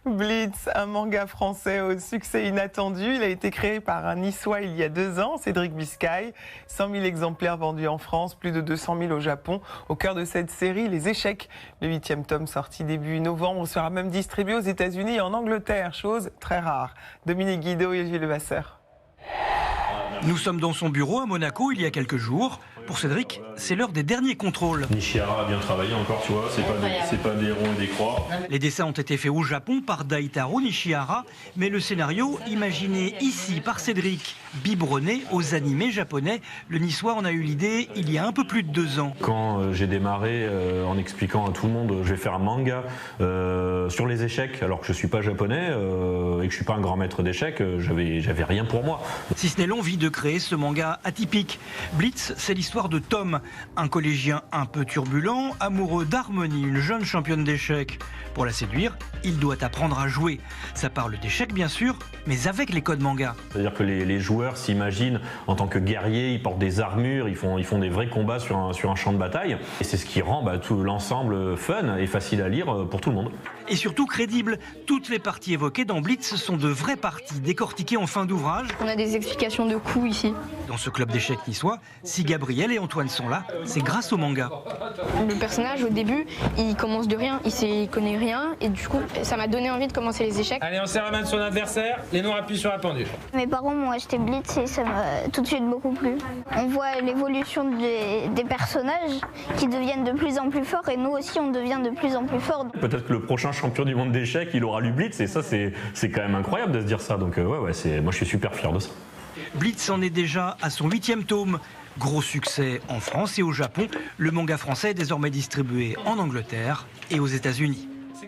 Blitz, un manga français au succès inattendu. Il a été créé par un Niçois il y a 2 ans, Cédric Biscay. 100 000 exemplaires vendus en France, plus de 200 000 au Japon. Au cœur de cette série, Les Échecs. Le 8e tome, sorti début novembre, sera même distribué aux États-Unis et en Angleterre, chose très rare. Dominique Guido et Gilles Levasseur. Nous sommes dans son bureau à Monaco il y a quelques jours. Pour Cédric, c'est l'heure des derniers contrôles. Nishihara a bien travaillé encore, tu vois, c'est pas des ronds et des croix. Les dessins ont été faits au Japon par Daitaro Nishihara, mais le scénario, imaginé ici par Cédric, biberonné aux animés japonais, le Niçois en a eu l'idée il y a un peu plus de 2 ans. Quand j'ai démarré en expliquant à tout le monde, je vais faire un manga sur les échecs, alors que je suis pas japonais et que je suis pas un grand maître d'échecs, j'avais rien pour moi. Si ce n'est l'envie de créer ce manga atypique. Blitz, c'est l'histoire de Tom, un collégien un peu turbulent, amoureux d'Harmonie, une jeune championne d'échecs. Pour la séduire, il doit apprendre à jouer. Ça parle d'échecs bien sûr, mais avec les codes manga. C'est-à-dire que les joueurs s'imaginent en tant que guerriers, ils portent des armures, ils font des vrais combats sur un champ de bataille. Et c'est ce qui rend tout l'ensemble fun et facile à lire pour tout le monde. Et surtout crédible. Toutes les parties évoquées dans Blitz sont de vraies parties décortiquées en fin d'ouvrage. On a des explications de coups ici. Dans ce club d'échecs niçois, si Gabriel et Antoine sont là, c'est grâce au manga. Le personnage, au début, il commence de rien, il connaît rien, et du coup, ça m'a donné envie de commencer les échecs. Allez, on serre la main de son adversaire, les noirs appuient sur la pendule. Mes parents m'ont acheté Blitz et ça m'a tout de suite beaucoup plu. On voit l'évolution des personnages qui deviennent de plus en plus forts, et nous aussi, on devient de plus en plus forts. Peut-être que le prochain champion du monde d'échecs, il aura lu Blitz, et ça, c'est quand même incroyable de se dire ça. Donc moi, je suis super fier de ça. Blitz en est déjà à son 8e tome. Gros succès en France et au Japon. Le manga français est désormais distribué en Angleterre et aux États-Unis.